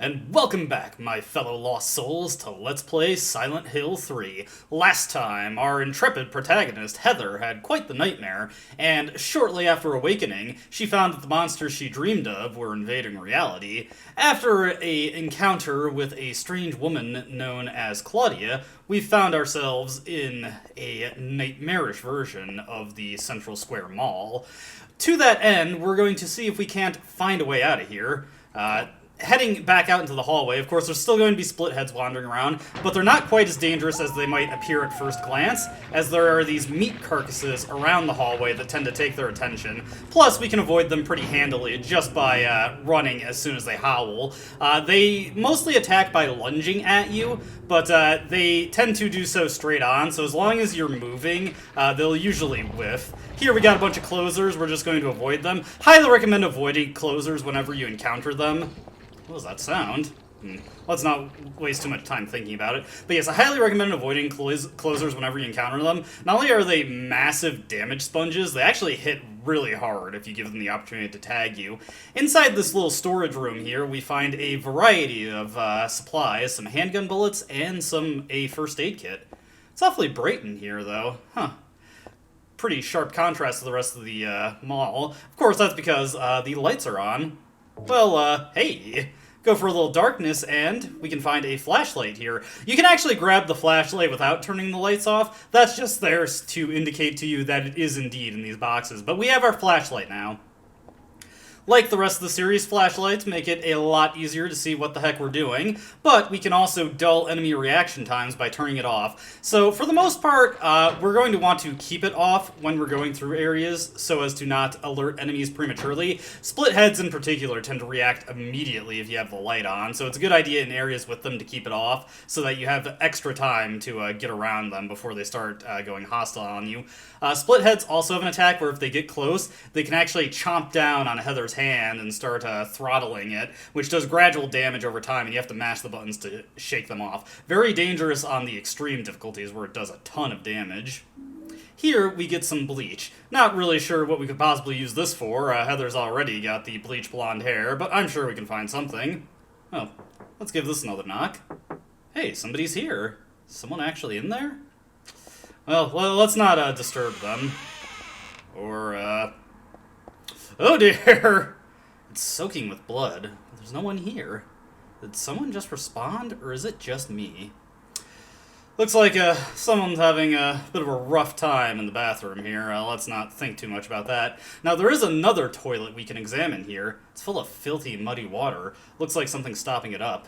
And welcome back, my fellow lost souls, to Let's Play Silent Hill 3. Last time, our intrepid protagonist, Heather, had quite the nightmare, and shortly after awakening, she found that the monsters she dreamed of were invading reality. After an encounter with a strange woman known as Claudia, we found ourselves in a nightmarish version of the Central Square Mall. To that end, we're going to see if we can't find a way out of here. Heading back out into the hallway, of course, there's still going to be split heads wandering around, but they're not quite as dangerous as they might appear at first glance, as there are these meat carcasses around the hallway that tend to take their attention. Plus, we can avoid them pretty handily just by running as soon as they howl. They mostly attack by lunging at you, but they tend to do so straight on, so as long as you're moving, they'll usually whiff. Here we got a bunch of closers, we're just going to avoid them. Highly recommend avoiding closers whenever you encounter them. What was that sound? Let's not waste too much time thinking about it. But yes, I highly recommend avoiding closers whenever you encounter them. Not only are they massive damage sponges, they actually hit really hard if you give them the opportunity to tag you. Inside this little storage room here, we find a variety of supplies, some handgun bullets, and a first aid kit. It's awfully bright in here, though. Huh. Pretty sharp contrast to the rest of the mall. Of course, that's because the lights are on. Well, hey, go for a little darkness, and we can find a flashlight here. You can actually grab the flashlight without turning the lights off. That's just there to indicate to you that it is indeed in these boxes. But we have our flashlight now. Like the rest of the series, flashlights make it a lot easier to see what the heck we're doing, but we can also dull enemy reaction times by turning it off. So for the most part, we're going to want to keep it off when we're going through areas so as to not alert enemies prematurely. Split heads in particular tend to react immediately if you have the light on, so it's a good idea in areas with them to keep it off so that you have extra time to get around them before they start going hostile on you. Split heads also have an attack where if they get close, they can actually chomp down on Heather's hand and start throttling it, which does gradual damage over time, and you have to mash the buttons to shake them off. Very dangerous on the extreme difficulties where it does a ton of damage. Here we get some bleach. Not really sure what we could possibly use this for. Heather's already got the bleach blonde hair, but I'm sure we can find something. Oh, let's give this another knock. Hey, somebody's here. Someone actually in there? Well, let's not disturb them. Or, oh dear! It's soaking with blood. There's no one here. Did someone just respond, or is it just me? Looks like someone's having a bit of a rough time in the bathroom here. Let's not think too much about that. Now, there is another toilet we can examine here. It's full of filthy, muddy water. Looks like something's stopping it up.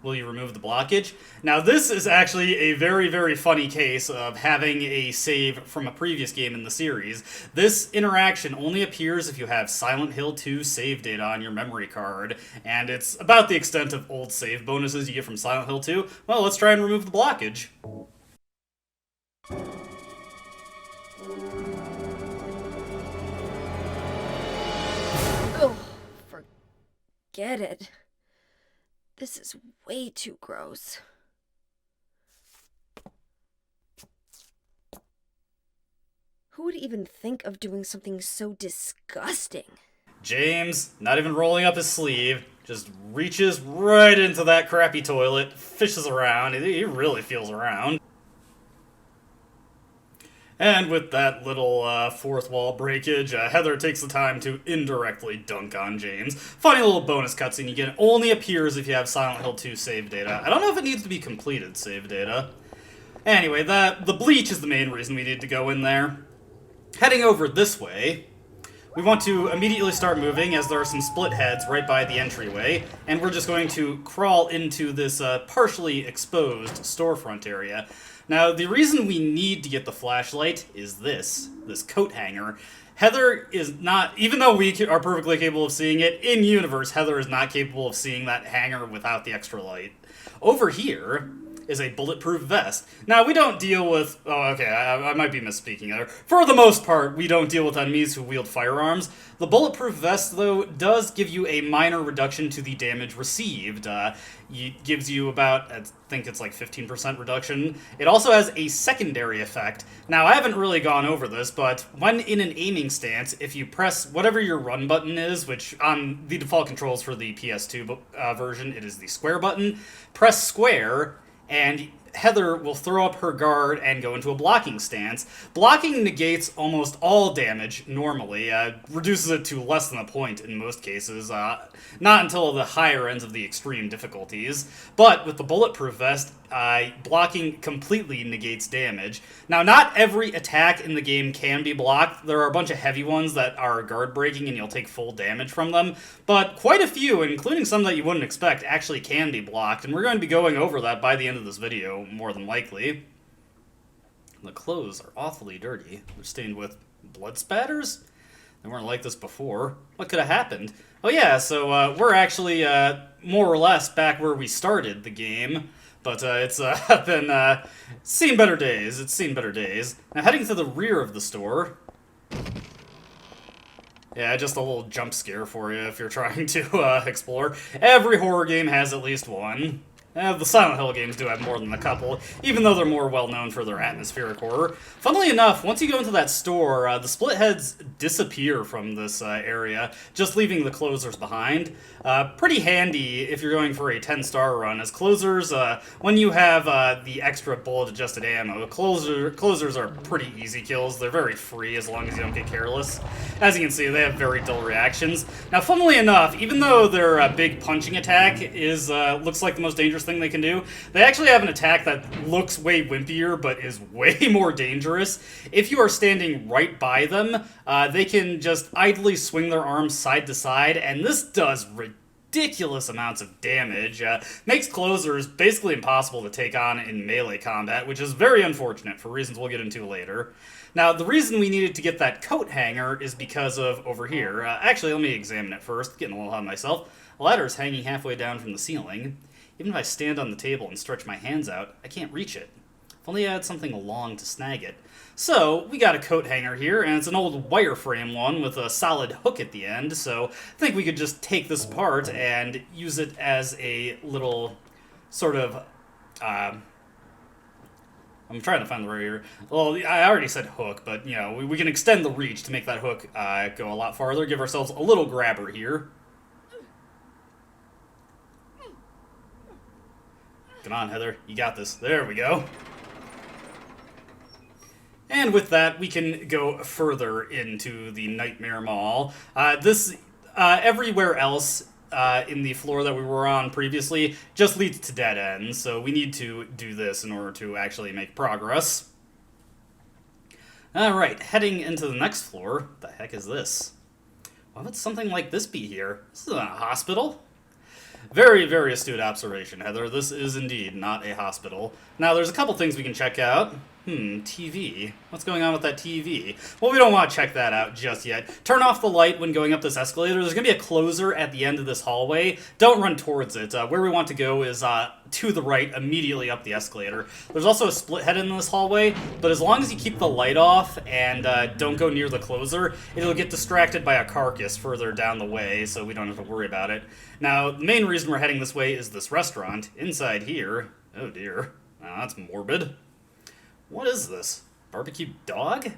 Will you remove the blockage? Now, this is actually a very, very funny case of having a save from a previous game in the series. This interaction only appears if you have Silent Hill 2 save data on your memory card, and it's about the extent of old save bonuses you get from Silent Hill 2. Well, let's try and remove the blockage. Oh, forget it. This is way too gross. Who would even think of doing something so disgusting? James, not even rolling up his sleeve, just reaches right into that crappy toilet, fishes around. He really feels around. And with that little fourth wall breakage, Heather takes the time to indirectly dunk on James. Funny little bonus cutscene you get. It only appears if you have Silent Hill 2 save data. I don't know if it needs to be completed save data. Anyway, the bleach is the main reason we need to go in there. Heading over this way, we want to immediately start moving as there are some split heads right by the entryway, and we're just going to crawl into this partially exposed storefront area. Now, the reason we need to get the flashlight is this coat hanger. Heather is not, even though we are perfectly capable of seeing it, in-universe, Heather is not capable of seeing that hanger without the extra light. Over here is a bulletproof vest. Now, we don't deal with... Oh, okay, I might be misspeaking there. For the most part, we don't deal with enemies who wield firearms. The bulletproof vest, though, does give you a minor reduction to the damage received. It gives you about, I think it's like 15% reduction. It also has a secondary effect. Now, I haven't really gone over this, but when in an aiming stance, if you press whatever your run button is, which on the default controls for the PS2 version, it is the square button, press square, and Heather will throw up her guard and go into a blocking stance. Blocking negates almost all damage normally, reduces it to less than a point in most cases, not until the higher ends of the extreme difficulties. But with the bulletproof vest, blocking completely negates damage. Now, not every attack in the game can be blocked. There are a bunch of heavy ones that are guard breaking and you'll take full damage from them, but quite a few, including some that you wouldn't expect, actually can be blocked, and we're going to be going over that by the end of this video, more than likely. The clothes are awfully dirty. They're stained with blood spatters? They weren't like this before. What could have happened? Oh yeah, so we're actually more or less back where we started the game. But it's been seen better days. It's seen better days. Now, heading to the rear of the store. Yeah, just a little jump scare for you if you're trying to explore. Every horror game has at least one. The Silent Hill games do have more than a couple, even though they're more well-known for their atmospheric horror. Funnily enough, once you go into that store, the split heads disappear from this area, just leaving the closers behind. Pretty handy if you're going for a 10-star run, as closers, when you have the extra bullet-adjusted ammo, closers are pretty easy kills. They're very free as long as you don't get careless. As you can see, they have very dull reactions. Now, funnily enough, even though their big punching attack is looks like the most dangerous thing they can do, they actually have an attack that looks way wimpier but is way more dangerous. If you are standing right by them, they can just idly swing their arms side to side, and this does ridiculous amounts of damage. Makes closers basically impossible to take on in melee combat, which is very unfortunate for reasons we'll get into later. Now, the reason we needed to get that coat hanger is because of over here. Actually, let me examine it first, getting a little ahead of myself. The ladder is hanging halfway down from the ceiling. Even if I stand on the table and stretch my hands out, I can't reach it. If only I had something long to snag it. So, we got a coat hanger here, and it's an old wireframe one with a solid hook at the end, so I think we could just take this apart and use it as a little sort of, I'm trying to find the right here. Well, I already said hook, but, you know, we can extend the reach to make that hook go a lot farther, give ourselves a little grabber here. Come on, Heather. You got this. There we go. And with that, we can go further into the Nightmare Mall. Everywhere else in the floor that we were on previously just leads to dead ends, so we need to do this in order to actually make progress. Alright, heading into the next floor. What the heck is this? Why would something like this be here? This isn't a hospital. Very, very astute observation, Heather. This is indeed not a hospital. Now, there's a couple things we can check out. TV. What's going on with that TV? Well, we don't want to check that out just yet. Turn off the light when going up this escalator. There's going to be a closer at the end of this hallway. Don't run towards it. Where we want to go is to the right, immediately up the escalator. There's also a split head in this hallway, but as long as you keep the light off and don't go near the closer, it'll get distracted by a carcass further down the way, so we don't have to worry about it. Now, the main reason we're heading this way is this restaurant. Inside here... Oh dear. That's morbid. What is this? Barbecue dog?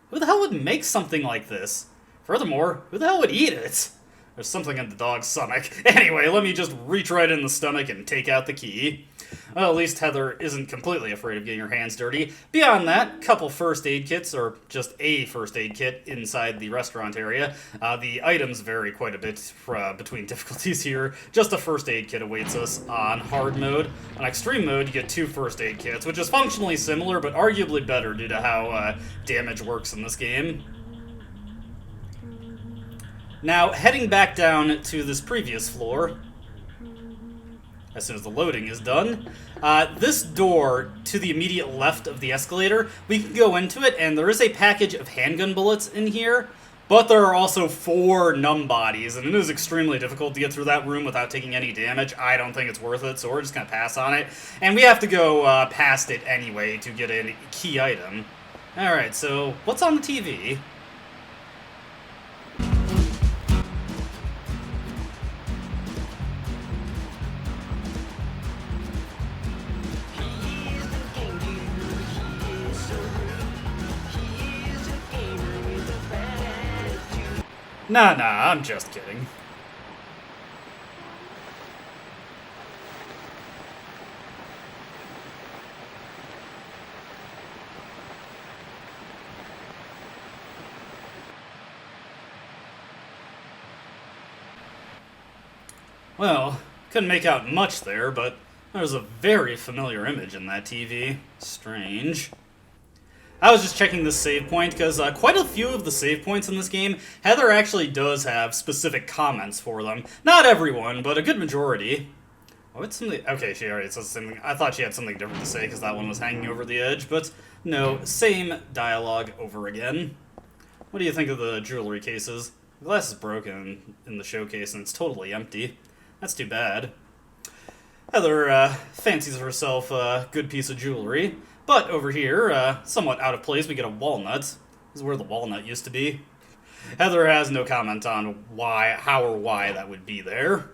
Who the hell would make something like this? Furthermore, who the hell would eat it? There's something in the dog's stomach. Anyway, let me just reach right in the stomach and take out the key. Well, at least Heather isn't completely afraid of getting her hands dirty. Beyond that, couple first aid kits, or just a first aid kit inside the restaurant area. The items vary quite a bit between difficulties here. Just a first aid kit awaits us on hard mode. On extreme mode, you get 2 first aid kits, which is functionally similar, but arguably better due to how damage works in this game. Now, heading back down to this previous floor, as soon as the loading is done, this door to the immediate left of the escalator, we can go into it, and there is a package of handgun bullets in here, But there are also 4 numb bodies, and it is extremely difficult to get through that room without taking any damage. I don't think it's worth it, so we're just going to pass on it. And we have to go past it anyway to get a key item. Alright, so what's on the TV? Nah, I'm just kidding. Well, couldn't make out much there, but there's a very familiar image in that TV. Strange. I was just checking this save point, because quite a few of the save points in this game, Heather actually does have specific comments for them. Not everyone, but a good majority. Oh, it's something... Okay, she already said something. I thought she had something different to say, because that one was hanging over the edge, but no, same dialogue over again. What do you think of the jewelry cases? The glass is broken in the showcase, and it's totally empty. That's too bad. Heather fancies herself a good piece of jewelry. But over here, somewhat out of place, we get a walnut. This is where the walnut used to be. Heather has no comment on how or why that would be there.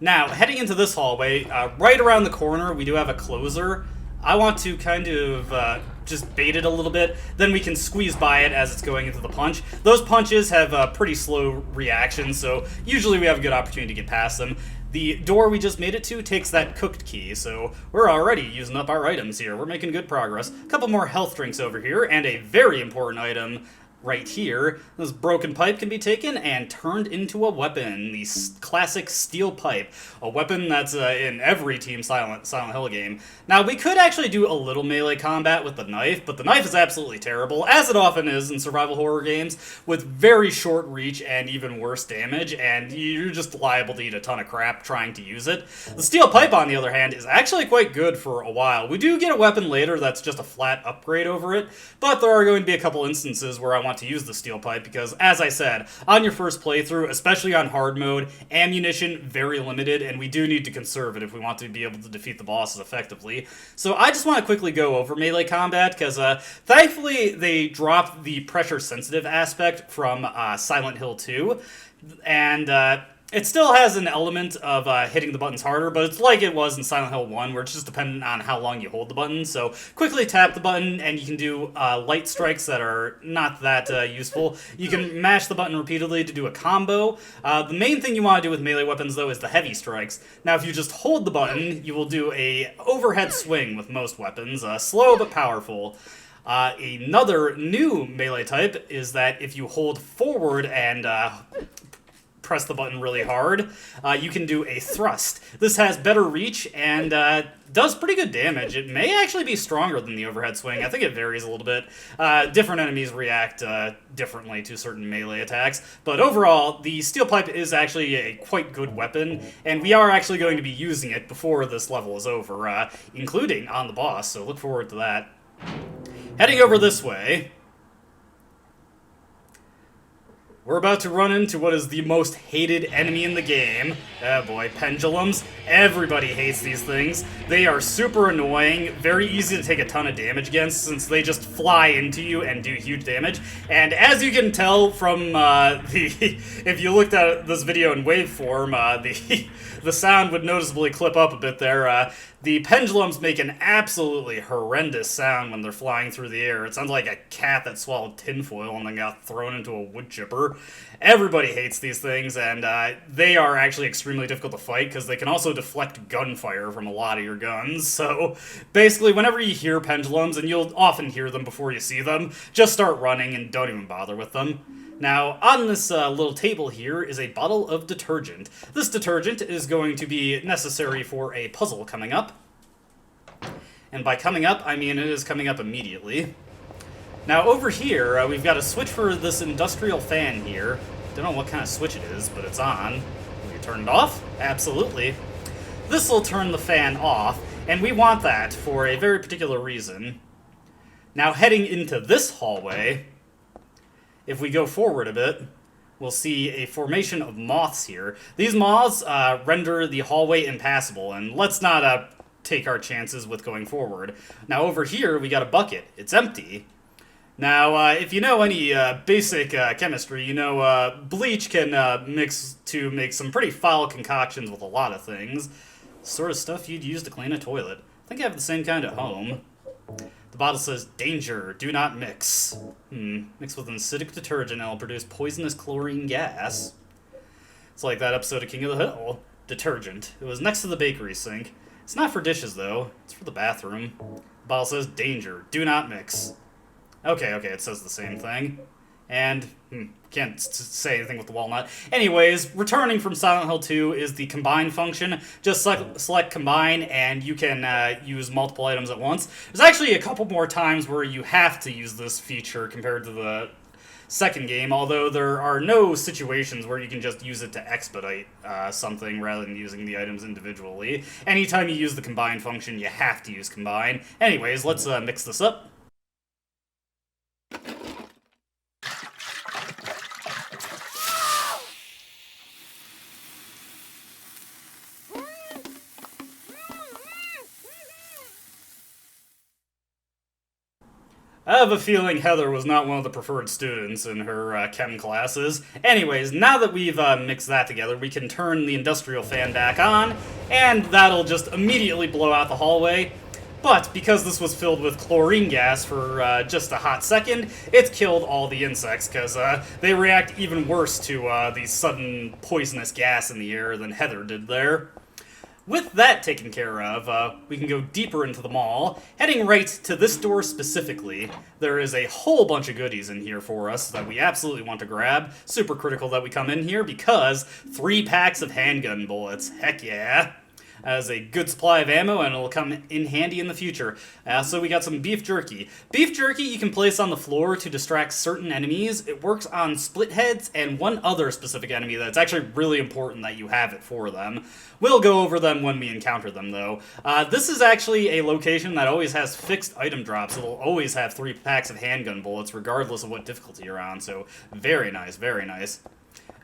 Now, heading into this hallway, right around the corner, we do have a closer. I want to kind of just bait it a little bit. Then we can squeeze by it as it's going into the punch. Those punches have pretty slow reactions, so usually we have a good opportunity to get past them. The door we just made it to takes that cooked key, so we're already using up our items here. We're making good progress. A couple more health drinks over here, and a very important item right here. This broken pipe can be taken and turned into a weapon. The classic steel pipe. A weapon that's in every Team Silent Hill game. Now, we could actually do a little melee combat with the knife, but the knife is absolutely terrible, as it often is in survival horror games, with very short reach and even worse damage, and you're just liable to eat a ton of crap trying to use it. The steel pipe, on the other hand, is actually quite good for a while. We do get a weapon later that's just a flat upgrade over it, but there are going to be a couple instances where I want to use the steel pipe because, as I said, on your first playthrough, especially on hard mode, ammunition very limited, and we do need to conserve it if we want to be able to defeat the bosses effectively. So I just want to quickly go over melee combat because thankfully they dropped the pressure sensitive aspect from Silent Hill 2, and it still has an element of hitting the buttons harder, but it's like it was in Silent Hill 1, where it's just dependent on how long you hold the button. So quickly tap the button, and you can do light strikes that are not that useful. You can mash the button repeatedly to do a combo. The main thing you want to do with melee weapons, though, is the heavy strikes. Now, if you just hold the button, you will do a overhead swing with most weapons. Slow but powerful. Another new melee type is that if you hold forward and press the button really hard, you can do a thrust. This has better reach and does pretty good damage. It may actually be stronger than the overhead swing. I think it varies a little bit. Different enemies react differently to certain melee attacks, but overall, the steel pipe is actually a quite good weapon, and we are actually going to be using it before this level is over, including on the boss, so look forward to that. Heading over this way, we're about to run into what is the most hated enemy in the game. Oh boy, pendulums. Everybody hates these things. They are super annoying, very easy to take a ton of damage against since they just fly into you and do huge damage. And as you can tell from if you looked at this video in waveform, the sound would noticeably clip up a bit there. The pendulums make an absolutely horrendous sound when they're flying through the air. It sounds like a cat that swallowed tinfoil and then got thrown into a wood chipper. Everybody hates these things, and they are actually extremely difficult to fight because they can also deflect gunfire from a lot of your guns. So basically, whenever you hear pendulums, and you'll often hear them before you see them, just start running and don't even bother with them. Now, on this little table here is a bottle of detergent. This detergent is going to be necessary for a puzzle coming up. And by coming up, I mean it is coming up immediately. Now, over here, we've got a switch for this industrial fan here. Don't know what kind of switch it is, but it's on. Will you turn it off? Absolutely. This will turn the fan off, and we want that for a very particular reason. Now, heading into this hallway if we go forward a bit, we'll see a formation of moths here. These moths render the hallway impassable, and let's not take our chances with going forward. Now over here, we got a bucket. It's empty. Now, if you know any basic chemistry, you know bleach can mix to make some pretty foul concoctions with a lot of things. Sort of stuff you'd use to clean a toilet. I think I have the same kind at home. The bottle says, danger, do not mix. Mix with an acidic detergent and it'll produce poisonous chlorine gas. It's like that episode of King of the Hill. Detergent. It was next to the bakery sink. It's not for dishes, though. It's for the bathroom. The bottle says, danger, do not mix. Okay, it says the same thing. And, can't say anything with the walnut. Anyways, returning from Silent Hill 2 is the combine function. Just select combine, and you can use multiple items at once. There's actually a couple more times where you have to use this feature compared to the second game, although there are no situations where you can just use it to expedite something rather than using the items individually. Anytime you use the combine function, you have to use combine. Anyways, let's mix this up. I have a feeling Heather was not one of the preferred students in her chem classes. Anyways, now that we've mixed that together, we can turn the industrial fan back on, and that'll just immediately blow out the hallway. But because this was filled with chlorine gas for just a hot second, it's killed all the insects, because they react even worse to the sudden poisonous gas in the air than Heather did there. With that taken care of, we can go deeper into the mall. Heading right to this door specifically, there is a whole bunch of goodies in here for us that we absolutely want to grab. Super critical that we come in here because 3 packs of handgun bullets. Heck yeah. As a good supply of ammo, and it'll come in handy in the future. So we got some beef jerky. Beef jerky you can place on the floor to distract certain enemies. It works on split heads and one other specific enemy that's actually really important that you have it for them. We'll go over them when we encounter them, though. This is actually a location that always has fixed item drops. It'll always have 3 packs of handgun bullets, regardless of what difficulty you're on, so very nice, very nice.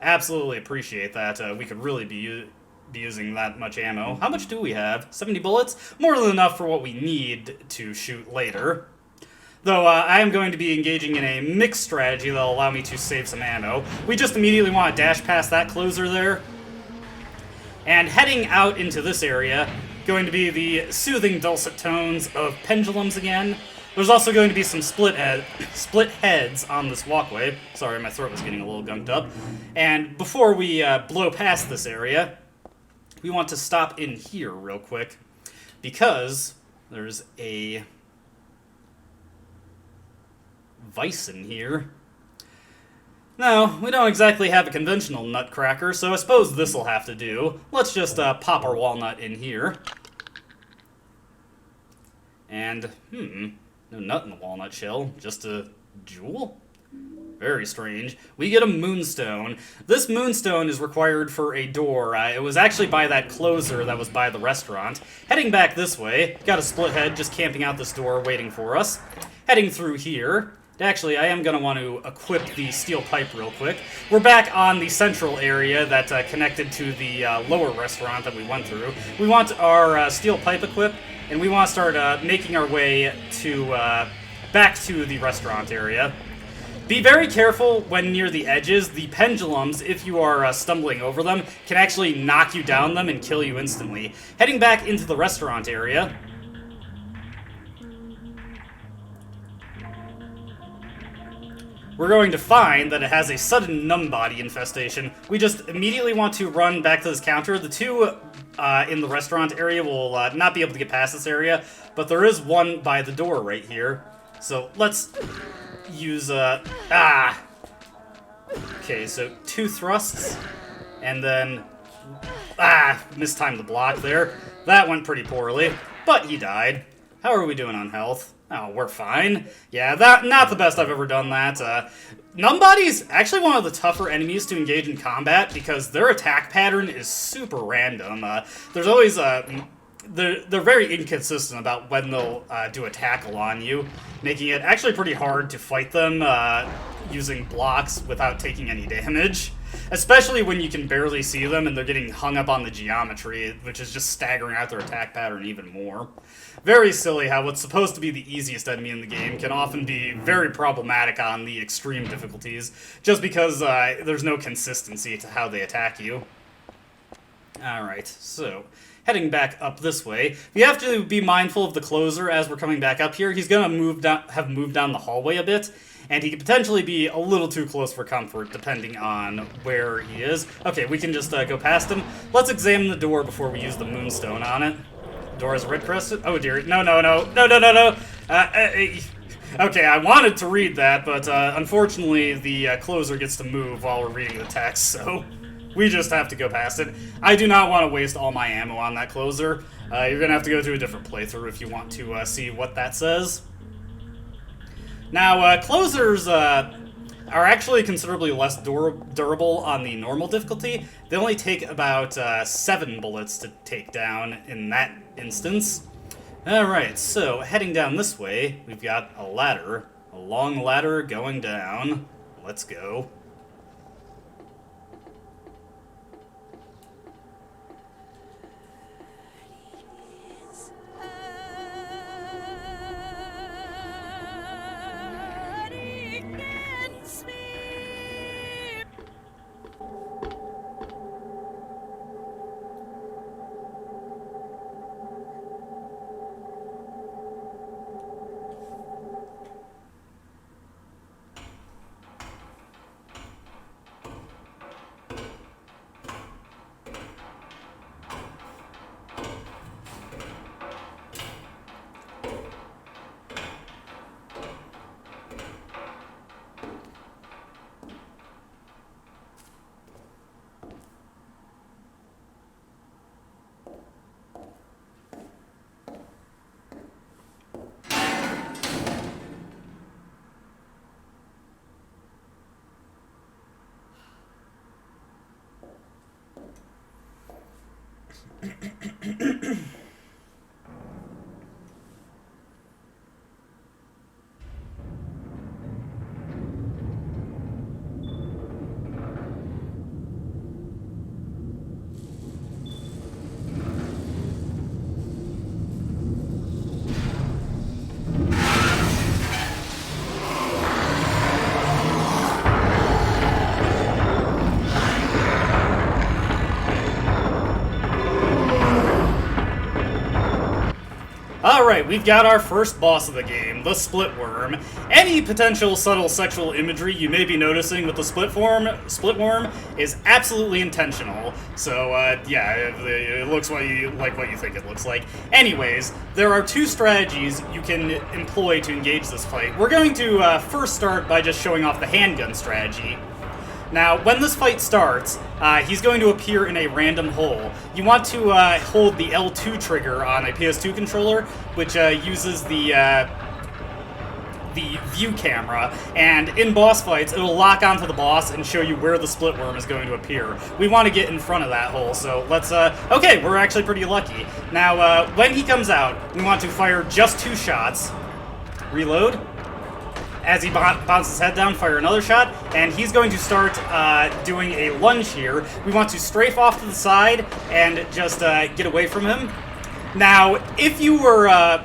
Absolutely appreciate that. We could really be using that much ammo. How much do we have? 70 bullets? More than enough for what we need to shoot later. Though I am going to be engaging in a mixed strategy that'll allow me to save some ammo. We just immediately want to dash past that closer there. And heading out into this area, going to be the soothing dulcet tones of pendulums again. There's also going to be some split heads on this walkway. Sorry, my throat was getting a little gunked up. And before we blow past this area, we want to stop in here real quick, because there's a vice in here. No, we don't exactly have a conventional nutcracker, so I suppose this'll have to do. Let's just pop our walnut in here. And, no nut in the walnut shell, just a jewel? Very strange. We get a moonstone. This moonstone is required for a door. It was actually by that closer that was by the restaurant. Heading back this way, got a split head just camping out this door waiting for us. Heading through here. Actually, I am going to want to equip the steel pipe real quick. We're back on the central area that connected to the lower restaurant that we went through. We want our steel pipe equipped, and we want to start making our way to back to the restaurant area. Be very careful when near the edges. The pendulums, if you are stumbling over them, can actually knock you down them and kill you instantly. Heading back into the restaurant area. We're going to find that it has a sudden numbody infestation. We just immediately want to run back to this counter. The 2 in the restaurant area will not be able to get past this area, but there is one by the door right here. So let's use okay, so 2 thrusts, and then mistimed the block there. That went pretty poorly, but he died. How are we doing on health? Oh, we're fine. Yeah, not the best I've ever done that. Numbody's actually one of the tougher enemies to engage in combat because their attack pattern is super random. There's always they're very inconsistent about when they'll do a tackle on you, making it actually pretty hard to fight them using blocks without taking any damage. Especially when you can barely see them and they're getting hung up on the geometry, which is just staggering out their attack pattern even more. Very silly how what's supposed to be the easiest enemy in the game can often be very problematic on the extreme difficulties, just because there's no consistency to how they attack you. Alright, so heading back up this way, we have to be mindful of the closer as we're coming back up here. He's going to have moved down the hallway a bit, and he could potentially be a little too close for comfort, depending on where he is. Okay, we can just go past him. Let's examine the door before we use the moonstone on it. The door is red crested. Oh dear. No. Okay, I wanted to read that, but unfortunately the closer gets to move while we're reading the text, so we just have to go past it. I do not want to waste all my ammo on that closer. You're going to have to go through a different playthrough if you want to see what that says. Now, closers are actually considerably less durable on the normal difficulty. They only take about 7 bullets to take down in that instance. Alright, so heading down this way, we've got a ladder. A long ladder going down. Let's go. Alright, we've got our first boss of the game, the Split Worm. Any potential subtle sexual imagery you may be noticing with the Split Worm is absolutely intentional. So, yeah, it looks like what you think it looks like. Anyways, there are 2 strategies you can employ to engage this fight. We're going to first start by just showing off the handgun strategy. Now, when this fight starts, he's going to appear in a random hole. You want to hold the L2 trigger on a PS2 controller, which uses the view camera, and in boss fights, it'll lock onto the boss and show you where the Split Worm is going to appear. We want to get in front of that hole, so let's, okay, we're actually pretty lucky. Now, when he comes out, we want to fire just 2 shots. Reload. As he bounces his head down, fire another shot, and he's going to start doing a lunge here. We want to strafe off to the side and just get away from him. Now, if you were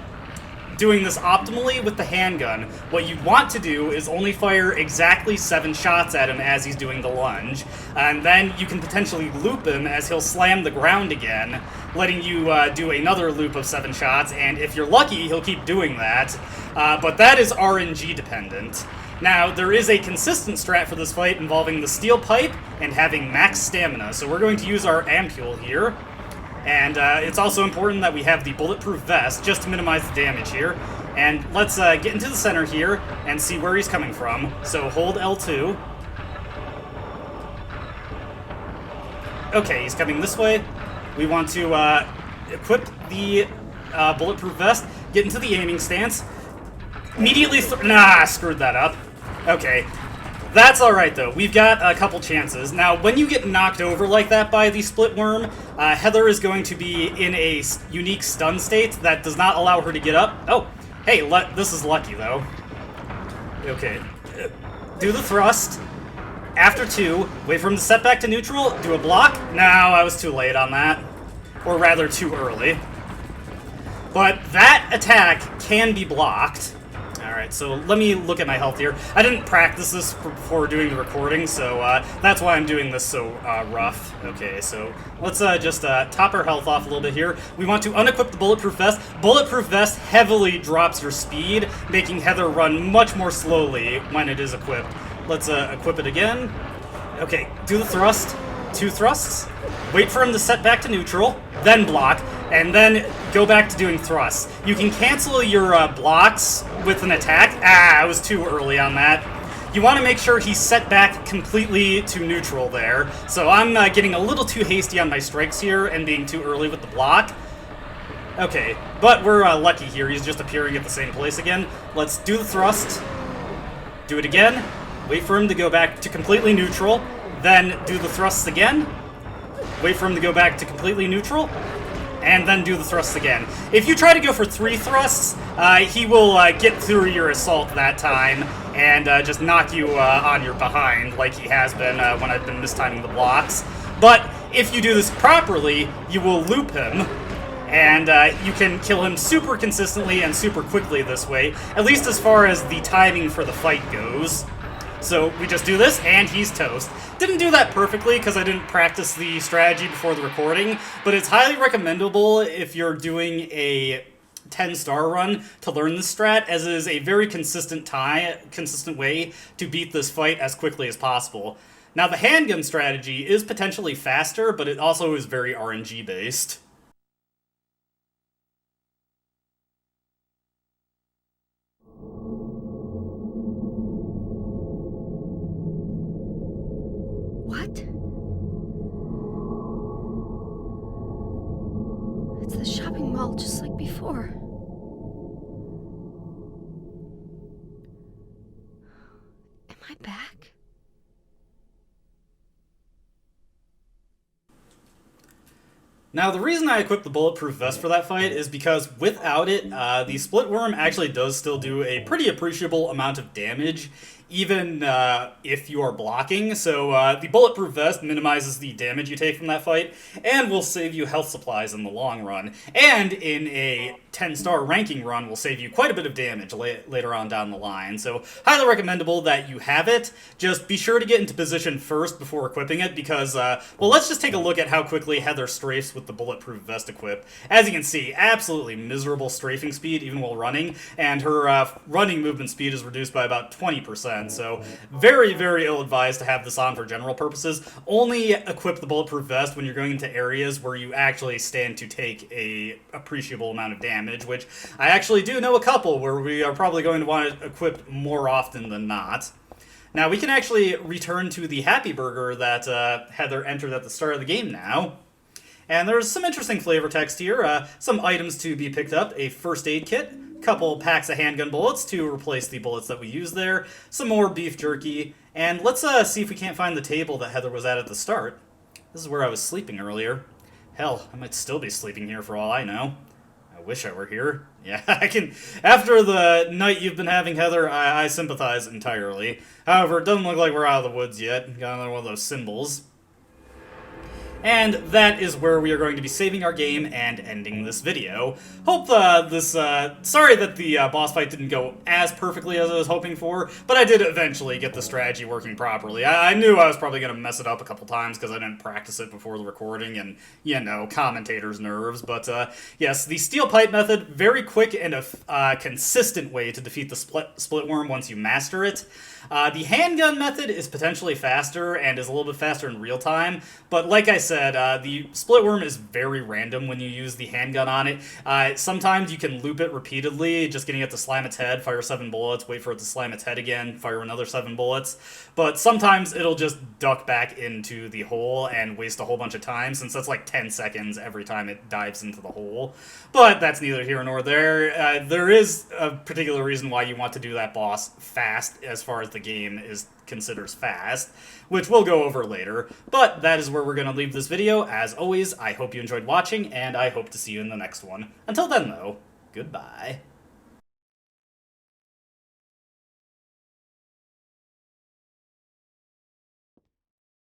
doing this optimally with the handgun, what you'd want to do is only fire exactly 7 shots at him as he's doing the lunge, and then you can potentially loop him as he'll slam the ground again, letting you do another loop of 7 shots, and if you're lucky, he'll keep doing that. But that is RNG dependent. Now, there is a consistent strat for this fight involving the steel pipe and having max stamina, so we're going to use our ampule here. And it's also important that we have the bulletproof vest, just to minimize the damage here. And let's get into the center here and see where he's coming from. So hold L2. Okay, he's coming this way. We want to equip the bulletproof vest, get into the aiming stance. Immediately screwed that up. Okay. That's alright, though. We've got a couple chances. Now, when you get knocked over like that by the split worm, Heather is going to be in a unique stun state that does not allow her to get up. Oh, hey, this is lucky, though. Okay. Do the thrust. After 2, wait for him to set back to neutral, do a block. No, I was too late on that. Or rather, too early. But that attack can be blocked. Alright, so let me look at my health here. I didn't practice this before doing the recording, so that's why I'm doing this so rough. Okay, so let's just top our health off a little bit here. We want to unequip the Bulletproof Vest. Bulletproof Vest heavily drops your speed, making Heather run much more slowly when it is equipped. Let's equip it again. Okay, do the thrust. 2 thrusts. Wait for him to set back to neutral, then block, and then go back to doing thrusts. You can cancel your blocks with an attack. I was too early on that. You want to make sure he's set back completely to neutral there. So I'm getting a little too hasty on my strikes here and being too early with the block. Okay, but we're lucky here. He's just appearing at the same place again. Let's do the thrust. Do it again. Wait for him to go back to completely neutral. Then do the thrusts again. Wait for him to go back to completely neutral. And then do the thrusts again. If you try to go for 3 thrusts, he will get through your assault that time and just knock you on your behind like he has been when I've been mistiming the blocks. But if you do this properly, you will loop him. And you can kill him super consistently and super quickly this way, at least as far as the timing for the fight goes. So we just do this, and he's toast. Didn't do that perfectly because I didn't practice the strategy before the recording, but it's highly recommendable if you're doing a 10-star run to learn this strat, as it is a very consistent way to beat this fight as quickly as possible. Now, the handgun strategy is potentially faster, but it also is very RNG-based. What? It's the shopping mall just like before. Am I back? Now, the reason I equipped the Bulletproof Vest for that fight is because without it, the Split Worm actually does still do a pretty appreciable amount of damage, even if you are blocking. So the Bulletproof Vest minimizes the damage you take from that fight, and will save you health supplies in the long run. And in a 10-star ranking run, will save you quite a bit of damage later on down the line. So highly recommendable that you have it. Just be sure to get into position first before equipping it, because, well, let's just take a look at how quickly Heather strafes with the Bulletproof Vest equip. As you can see, absolutely miserable strafing speed even while running, and her running movement speed is reduced by about 20%. So very, very ill-advised to have this on for general purposes. Only equip the Bulletproof Vest when you're going into areas where you actually stand to take a appreciable amount of damage, which I actually do know a couple where we are probably going to want to equip more often than not. Now, we can actually return to the Happy Burger that Heather entered at the start of the game now. And there's some interesting flavor text here. Some items to be picked up. A first aid kit. Couple packs of handgun bullets to replace the bullets that we used there. Some more beef jerky. And let's see if we can't find the table that Heather was at the start. This is where I was sleeping earlier. Hell, I might still be sleeping here for all I know. I wish I were here. Yeah, I can. After the night you've been having, Heather, I sympathize entirely. However, it doesn't look like we're out of the woods yet. Got another one of those symbols. And that is where we are going to be saving our game and ending this video. Hope sorry that the boss fight didn't go as perfectly as I was hoping for, but I did eventually get the strategy working properly. I knew I was probably going to mess it up a couple times because I didn't practice it before the recording and, you know, commentators' nerves. But yes, the steel pipe method, very quick and a consistent way to defeat the split worm once you master it. The handgun method is potentially faster and is a little bit faster in real time, but like I said, the split worm is very random when you use the handgun on it. Sometimes you can loop it repeatedly, just getting it to slam its head, fire 7 bullets, wait for it to slam its head again, fire another 7 bullets, but sometimes it'll just duck back into the hole and waste a whole bunch of time, since that's like 10 seconds every time it dives into the hole. But that's neither here nor there. There is a particular reason why you want to do that boss fast as far as the game is considers fast, which we'll go over later, but that is where we're going to leave this video. As always, I hope you enjoyed watching, and I hope to see you in the next one. Until then, though, goodbye.